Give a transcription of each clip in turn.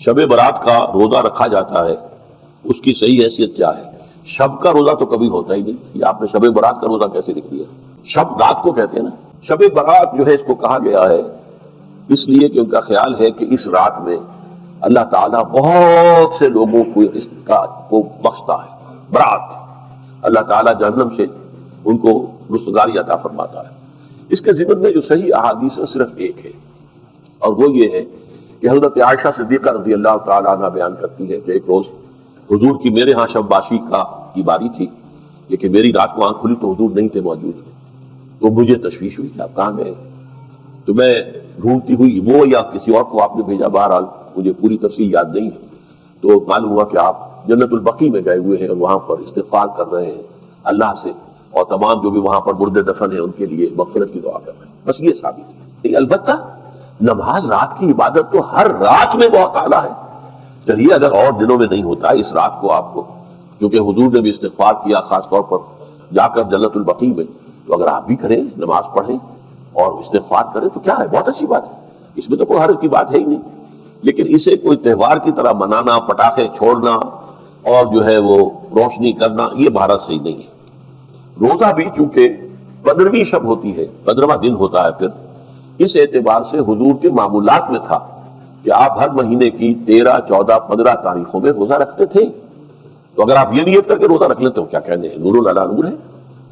شب برات کا روزہ رکھا جاتا ہے، اس کی صحیح حیثیت کیا ہے؟ شب کا روزہ تو کبھی ہوتا ہی نہیں، یہ آپ نے شب برات کا روزہ کیسے لکھ لیا؟ شب رات کو کہتے ہیں نا، شب برات جو ہے اس کو کہا گیا ہے اس لیے کہ ان کا خیال ہے کہ اس رات میں اللہ تعالیٰ بہت سے لوگوں کو بخشتا ہے۔ برات، اللہ تعالیٰ جہنم سے ان کو رستگاری عطا فرماتا ہے۔ اس کے ضمن میں جو صحیح احادیث ہے صرف ایک ہے، اور وہ یہ ہے کہ حضرت عائشہ صدیقہ رضی اللہ تعالیٰ عنہ بیان کرتی ہے کہ ایک روز حضور کی میرے ہاں شب باشی کی باری تھی، لیکن میری رات کو آنکھ کھلی تو حضور نہیں تھے موجود، تو مجھے تشویش ہوئی کہ آپ کہاں گئے؟ تو میں ڈھونڈتی ہوئی وہ یا کسی اور کو آپ نے بھیجا، بہرحال مجھے پوری تفصیل یاد نہیں ہے، تو معلوم ہوا کہ آپ جنت البقیع میں گئے ہوئے ہیں اور وہاں پر استغفار کر رہے ہیں اللہ سے، اور تمام جو بھی وہاں پر مردے دفن ہیں ان کے لیے مغفرت کی دعا کر رہے ہیں۔ بس یہ ثابت ہے۔ البتہ نماز رات کی عبادت تو ہر رات میں بہت اعلیٰ ہے۔ چلیے اگر اور دنوں میں نہیں ہوتا اس رات کو آپ کو، کیونکہ حضور نے بھی استغفار کیا خاص طور پر جا کر جنت البقیع میں، تو اگر آپ بھی کریں، نماز پڑھیں اور استغفار کریں تو کیا ہے، بہت اچھی بات ہے، اس میں تو کوئی حرج کی بات ہے ہی نہیں۔ لیکن اسے کوئی تہوار کی طرح منانا، پٹاخے چھوڑنا اور جو ہے وہ روشنی کرنا، یہ بھارت صحیح نہیں ہے۔ روزہ بھی چونکہ 15ویں شب ہوتی ہے، 15واں دن ہوتا ہے، پھر اس اعتبار سے حضور کے معمولات میں تھا کہ آپ ہر مہینے کی 13، 14، 15 تاریخوں میں روزہ رکھتے تھے۔ تو اگر آپ یہ نیت کر کے روزہ رکھ لیں تو کیا کہنے ہیں، نور علی نور ہے۔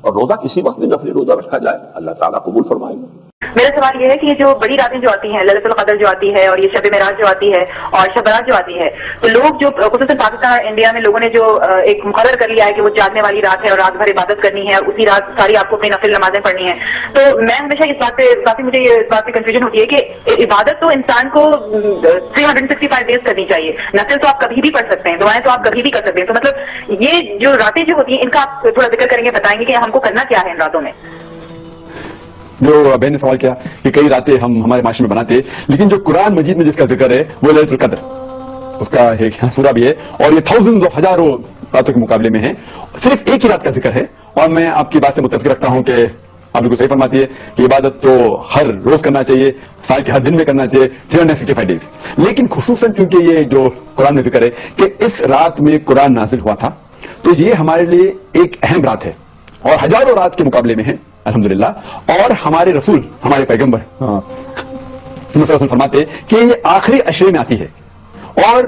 اور روزہ کسی وقت بھی نفلی روزہ رکھا جائے، اللہ تعالیٰ قبول فرمائے گا۔ میرا سوال یہ ہے کہ یہ جو بڑی راتیں جو آتی ہیں، للیت القدر جو آتی ہے اور یہ شب معراج جو آتی ہے اور شب برات جو آتی ہے، تو لوگ جو خصوصاً پاکستان اور انڈیا میں لوگوں نے جو ایک مقرر کر لیا ہے کہ وہ جاگنے والی رات ہے اور رات بھر عبادت کرنی ہے اور اسی رات ساری آپ کو اپنی نفل نمازیں پڑھنی ہیں، تو میں ہمیشہ اس بات پہ کافی مجھے یہ بات پہ کنفیوژن ہوتی ہے کہ عبادت تو انسان کو 365 ڈیز کرنی چاہیے، نفل تو آپ کبھی بھی پڑھ سکتے ہیں، دعائیں تو آپ کبھی بھی کر سکتے ہیں، تو مطلب یہ جو راتیں جو ہوتی ہیں ان کا آپ تھوڑا ذکر کریں گے، بتائیں گے کہ ہم کو کرنا کیا ہے ان راتوں میں؟ جو بہن نے سوال کیا کہ کئی راتیں ہم ہمارے معاشرے میں بناتے، لیکن جو قرآن مجید میں جس کا ذکر ہے وہ لیلۃ القدر، اس کا ایک سورہ بھی ہے، اور یہ تھاؤزنڈز آف ہزاروں راتوں کے مقابلے میں ہے، صرف ایک ہی رات کا ذکر ہے۔ اور میں آپ کی بات سے متفق رکھتا ہوں کہ آپ بالکل صحیح فرماتی ہے کہ عبادت تو ہر روز کرنا چاہیے، سال کے ہر دن میں کرنا چاہیے، 365 ڈیز، لیکن خصوصاً کیونکہ یہ جو قرآن میں ذکر ہے کہ اس رات میں قرآن نازل ہوا تھا، تو یہ ہمارے لیے ایک اہم رات ہے اور ہزاروں رات کے مقابلے میں ہے الحمدللہ۔ اور ہمارے رسول، ہمارے پیغمبر صلی اللہ علیہ وسلم فرماتے کہ یہ آخری عشرے میں آتی ہے، اور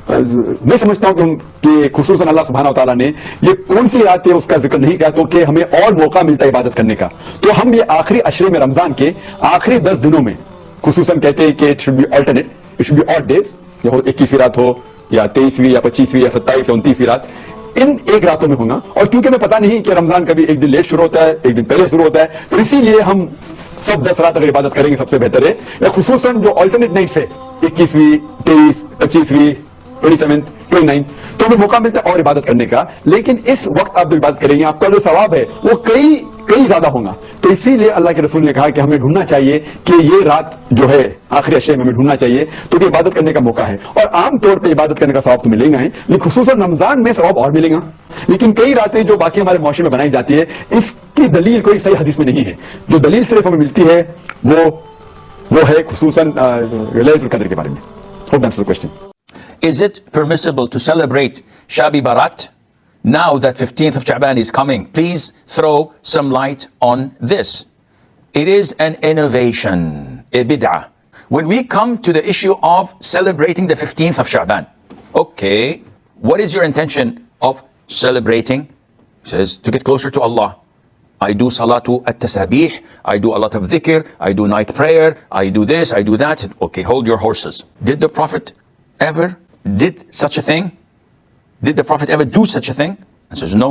میں سمجھتا ہوں کہ خصوصاً اللہ سبحانہ وتعالیٰ نے یہ کون سی رات ہے اس کا ذکر نہیں کیا تو کہ ہمیں اور موقع ملتا ہے عبادت کرنے کا، تو ہم یہ آخری عشرے میں رمضان کے آخری 10 دنوں میں خصوصاً کہتے ہیں کہ it should be alternate, it should be odd days, 21ویں رات ہو یا 23ویں یا 25ویں یا 27 یا 29ویں رات، ان ایک راتوں میں ہونا۔ اور کیونکہ میں پتا نہیں کہ رمضان کبھی ایک دن لیٹ شروع ہوتا ہے، ایک دن پہلے شروع ہوتا ہے، تو اسی لیے ہم سب 10 رات اگر عبادت کریں گے سب سے بہتر ہے، یا خصوصاً جو آلٹرنیٹ نائٹس ہے 21ویں، 23، 25ویں، 27، 29، تو ہمیں موقع ملتا ہے اور عبادت کرنے کا۔ لیکن اس وقت آپ جو عبادت کریں گے آپ کا جو ثواب ہے وہ کئی زیادہ ہوگا، تو اسی لیے اللہ کے رسول نے کہا کہ ہمیں ڈھونڈنا چاہیے کہ یہ رات جو ہے آخری عشرے میں ہمیں ڈھونڈنا چاہیے، تو کہ عبادت کرنے کا موقع ہے۔ اور عام طور پہ عبادت کرنے کا ثواب تو ملے گا ہی، لیکن خصوصاً رمضان میں ثواب اور ملے گا، لیکن کئی راتیں جو باقی ہمارے معاشرے میں بنائی جاتی ہے اس کی دلیل کوئی صحیح حدیث میں نہیں ہے۔ جو دلیل صرف ہمیں ملتی ہے وہ ہے خصوصاً لیلۃ القدر کے بارے میں۔ Hope that answers the question. Is it permissible to celebrate Shabi Barat now that 15th of Sha'ban is coming? Please throw some light on this. It is an innovation, a bid'ah. When we come to the issue of celebrating the 15th of Sha'ban, okay, what is your intention of celebrating? He says, to get closer to Allah. I do salatu at-tasabih, I do a lot of dhikr, I do night prayer, I do this, I do that. Okay, hold your horses. Did the Prophet ever did such a thing? Did the Prophet ever do such a thing? And says, no,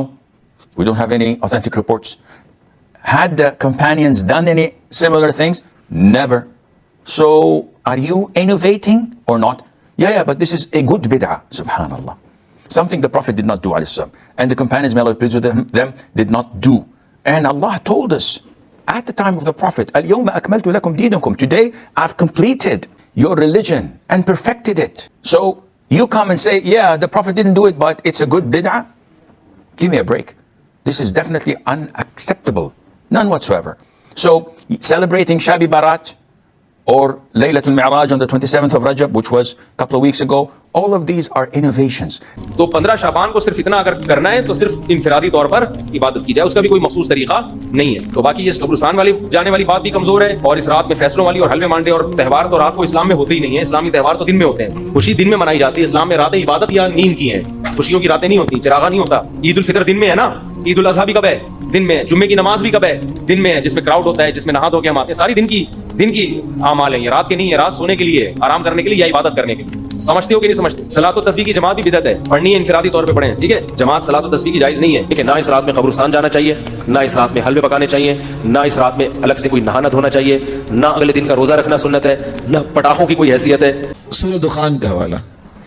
we don't have any authentic reports. Had the companions done any similar things? Never. So, are you innovating or not? Yeah, but this is a good bid'ah, subhanallah. Something the Prophet did not do, alayhi salam, and the companions, may Allah be pleased with them, did not do. And Allah told us at the time of the Prophet, Al-yawma akmaltu lakum deenakum. Today, I've completed your religion and perfected it. So, you come and say, yeah, the Prophet didn't do it, but it's a good bid'ah. Give me a break. This is definitely unacceptable. None whatsoever. So, celebrating Shabi Barat or Laylatul Mi'raj on the 27th of Rajab, which was a couple of weeks ago. All of these are innovations. تو 15 شعبان کو صرف اتنا اگر کرنا ہے تو صرف انفرادی طور پر عبادت کی جائے، اس کا بھی کوئی مخصوص طریقہ نہیں ہے. تو باقی یہ قبرستان والی جانے والی بات بھی کمزور ہے، اور اس رات میں فیصلوں والی اور حلوے مانڈے اور تہوار تو رات کو اسلام میں ہوتے ہی نہیں ہیں. اسلامی تہوار تو دن میں ہوتے ہیں، خوشی دن میں منائی جاتی ہے. اسلام میں راتیں عبادت یا نیند کی ہیں، خوشیوں کی راتیں نہیں ہوتی. چراغا نہیں ہوتا. عید الفطر دن میں ہے نا، عید الاضحیٰ بھی کب ہے؟ دن میں. جمعے کی نماز بھی کب ہے؟ دن میں ہے، جس میں کراؤڈ ہوتا ہے، جس میں نہا دھو کے ہم آتے ہیں. ساری دن کی اعمال ہیں. یہ رات کے نہیں ہے، رات سونے کے لیے، آرام کرنے کے لیے یا عبادت کرنے کے لیے. سمجھتے ہو کہ نہیں سمجھتے؟ صلاۃ و تسبیح کی جماعت بھی بدعت ہے، پڑھنی ہے انفرادی طور پہ پڑھیں، ٹھیک ہے. جماعت صلاۃ و تسبیح کی جائز نہیں ہے. ٹھیک ہے. نہ اس رات میں قبرستان جانا چاہیے، نہ اس رات میں حلوے پکانے چاہیے، نہ اس رات میں الگ سے کوئی نہانا دھونا چاہیے، نہ اگلے دن کا روزہ رکھنا سنت ہے، نہ پٹاخوں کی کوئی حیثیت ہے. سورہ دخان کا حوالہ.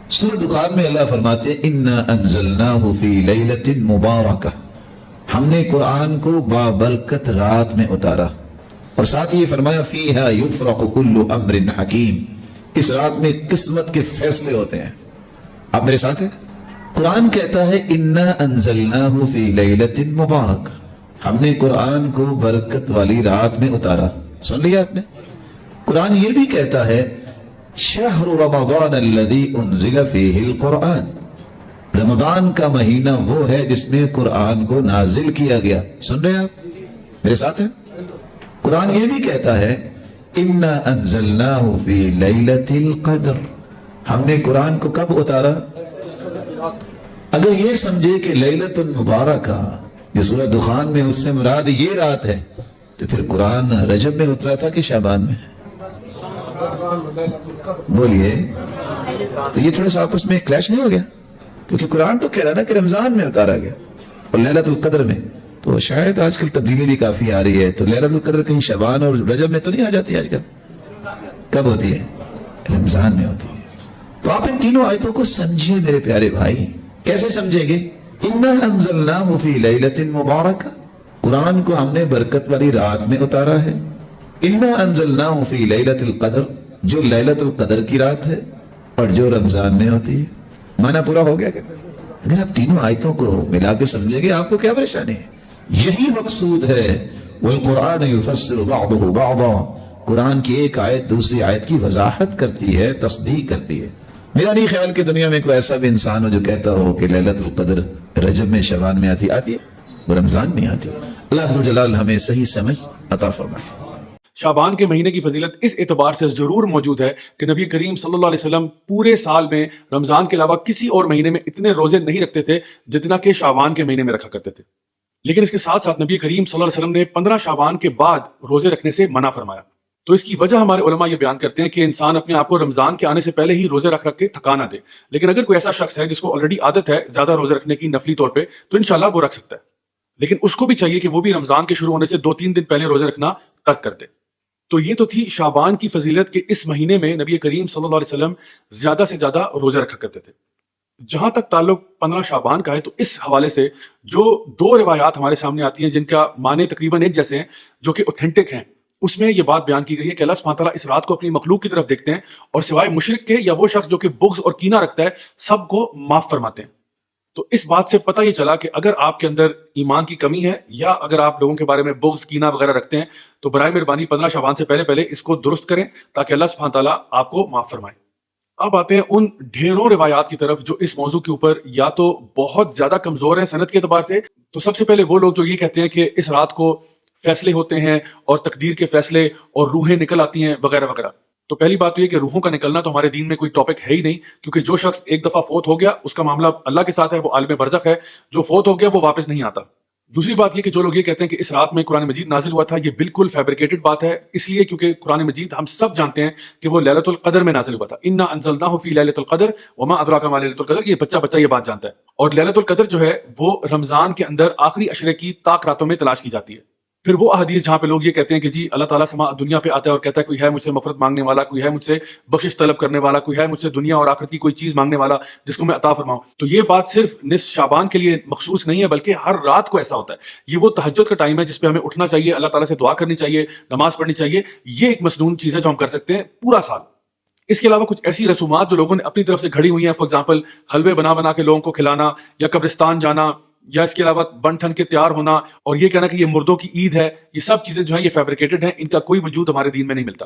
سورہ دخان میں اللہ فرماتے ہیں اِنَّا أَنزَلْنَاهُ فِي لَيْلَةٍ مُبَارَكَةٍ، ہم نے قرآن کو بابرکت رات میں اتارا. اور ساتھ ہی یہ فرمایا فِيهَا يُفْرَقُ كُلُّ أَمْرٍ حَكِيمٍ، اس رات میں قسمت کے فیصلے ہوتے ہیں. آپ میرے ساتھ ہیں؟ قرآن کہتا ہے اِنَّا أَنزَلْنَاهُ فِي لَيْلَةٍ مُبَارَكَةٍ، ہم نے قرآن کو برکت والی رات میں اتارا. سن لیا آپ نے؟ قرآن یہ بھی کہتا ہے شہر رمضان الذی انزل فیہ القرآن، رمضان کا مہینہ وہ ہے جس میں قرآن کو نازل کیا گیا. سن رہے ہیں آپ؟ میرے ساتھ ہیں؟ قرآن یہ بھی کہتا ہے اِنَّا أَنزَلْنَاهُ فِي لَيْلَةِ الْقَدْرِ، ہم نے قرآن کو کب اتارا؟ اگر یہ سمجھے کہ لیلۃ المبارکہ جو سورہ دخان میں اس سے مراد یہ رات ہے، تو پھر قرآن رجب میں اترا تھا کہ شعبان میں؟ بولیے. تو یہ تھوڑا سا آپس میں کلیش نہیں ہو گیا؟ کیونکہ قرآن تو کہہ رہا نا کہ رمضان میں اتارا گیا اور لیلۃ القدر میں. تو شاید آج کل تبدیلی بھی کافی آ رہی ہے، تو لیلۃ القدر کہیں شعبان اور رجب میں تو نہیں آ جاتی آج کل؟ کب ہوتی ہے؟ رمضان میں ہوتی ہے. تو آپ ان تینوں آیتوں کو سمجھیے میرے پیارے بھائی. کیسے سمجھیں گے؟ اِنَّا أَنزَلْنَاهُ فِي لَيْلَةٍ مُبَارَكَةٍ، قرآن کو ہم نے برکت والی رات میں اتارا ہے. اِنَّا أَنزَلْنَاهُ فِي لَيْلَةِ الْقَدْرِ، جو لیلۃ القدر کی رات ہے اور جو رمضان میں ہوتی ہے. معنی پورا ہو گیا کہ اگر آپ تینوں آیتوں کو ملا کے سمجھیں گے آپ کو کیا پریشانی ہے؟ یہی مقصود ہے. وَالْقُرْآنَ يُفَسِّرُ بَعْضُهُ بَعْضًا، قرآن کی ایک آیت دوسری آیت کی وضاحت کرتی ہے، تصدیق کرتی ہے. میرا نہیں خیال کہ دنیا میں کوئی ایسا بھی انسان ہو جو کہتا ہو کہ لیلۃ القدر رجب میں شعبان میں آتی ہے، وہ رمضان میں آتی ہے. اللہ عز و جلال ہمیں صحیح سمجھ عطا فرمائے. شعبان کے مہینے کی فضیلت اس اعتبار سے ضرور موجود ہے کہ نبی کریم صلی اللہ علیہ وسلم پورے سال میں رمضان کے علاوہ کسی اور مہینے میں اتنے روزے نہیں رکھتے تھے جتنا کہ شعبان کے مہینے میں رکھا کرتے تھے. لیکن اس کے ساتھ ساتھ نبی کریم صلی اللہ علیہ وسلم نے 15 شعبان کے بعد روزے رکھنے سے منع فرمایا. تو اس کی وجہ ہمارے علماء یہ بیان کرتے ہیں کہ انسان اپنے آپ کو رمضان کے آنے سے پہلے ہی روزے رکھ کے تھکا نہ دے. لیکن اگر کوئی ایسا شخص ہے جس کو آلریڈی عادت ہے زیادہ روزے رکھنے کی نفلی طور پہ، تو انشاءاللہ وہ رکھ سکتا ہے. لیکن اس کو بھی چاہیے کہ وہ بھی رمضان کے شروع ہونے سے 2-3 دن پہلے روزے رکھنا ترک کر دے. تو یہ تو تھی شعبان کی فضیلت کہ اس مہینے میں نبی کریم صلی اللہ علیہ وسلم زیادہ سے زیادہ روزے رکھا کرتے تھے. جہاں تک تعلق 15 شعبان کا ہے تو اس حوالے سے جو 2 روایات ہمارے سامنے آتی ہیں جن کا معنی تقریباً ایک جیسے ہیں، جو کہ اوتھینٹک ہیں، اس میں یہ بات بیان کی گئی ہے کہ اللہ سبحانہ تعالیٰ اس رات کو اپنی مخلوق کی طرف دیکھتے ہیں اور سوائے مشرک کے یا وہ شخص جو کہ بغض اور کینہ رکھتا ہے سب کو معاف فرماتے ہیں. تو اس بات سے پتہ یہ چلا کہ اگر آپ کے اندر ایمان کی کمی ہے یا اگر آپ لوگوں کے بارے میں بغض کینہ وغیرہ رکھتے ہیں تو برائے مہربانی 15 شعبان سے پہلے اس کو درست کریں تاکہ اللہ سبحانہ تعالیٰ آپ کو معاف فرمائے. اب آتے ہیں ان ڈھیروں روایات کی طرف جو اس موضوع کے اوپر یا تو بہت زیادہ کمزور ہیں سند کے اعتبار سے. تو سب سے پہلے وہ لوگ جو یہ کہتے ہیں کہ اس رات کو فیصلے ہوتے ہیں اور تقدیر کے فیصلے اور روحیں نکل آتی ہیں وغیرہ وغیرہ. تو پہلی بات تو یہ کہ روحوں کا نکلنا تو ہمارے دین میں کوئی ٹاپک ہے ہی نہیں، کیونکہ جو شخص ایک دفعہ فوت ہو گیا اس کا معاملہ اللہ کے ساتھ ہے، وہ عالم برزخ ہے. جو فوت ہو گیا وہ واپس نہیں آتا. دوسری بات یہ کہ جو لوگ یہ کہتے ہیں کہ اس رات میں قرآن مجید نازل ہوا تھا، یہ بالکل فیبریکیٹڈ بات ہے. اس لیے کیونکہ قرآن مجید ہم سب جانتے ہیں کہ وہ لیلۃ القدر میں نازل ہوا تھا. انا انزلناہ فی لیلۃ القدر وما ادراک ما لیلۃ القدر. یہ بچہ یہ بات جانتا ہے. اور لیلۃ القدر جو ہے وہ رمضان کے اندر آخری عشرے کی طاق راتوں میں تلاش کی جاتی ہے. پھر وہ احادیث جہاں پہ لوگ یہ کہتے ہیں کہ جی اللہ تعالیٰ دنیا پہ آتا ہے اور کہتا ہے کوئی ہے مجھ سے مغفرت مانگنے والا، کوئی ہے مجھ سے بخشش طلب کرنے والا، کوئی ہے مجھ سے دنیا اور آخرت کی کوئی چیز مانگنے والا جس کو میں عطا فرماؤں. تو یہ بات صرف نصف شعبان کے لیے مخصوص نہیں ہے بلکہ ہر رات کو ایسا ہوتا ہے. یہ وہ تہجد کا ٹائم ہے جس پہ ہمیں اٹھنا چاہیے، اللہ تعالیٰ سے دعا کرنی چاہیے، نماز پڑھنی چاہیے. یہ ایک مسنون چیز ہے جو ہم کر سکتے ہیں پورا سال. اس کے علاوہ کچھ ایسی رسومات جو لوگوں نے اپنی طرف سے گھڑی ہوئی ہیں، فار ایگزامپل حلوے بنا کے لوگوں کو کھلانا یا قبرستان جانا یا اس کے علاوہ بن ٹھن کے تیار ہونا اور یہ کہنا کہ یہ مردوں کی عید ہے، یہ سب چیزیں جو ہیں یہ فیبریکیٹڈ ہیں، ان کا کوئی وجود ہمارے دین میں نہیں ملتا.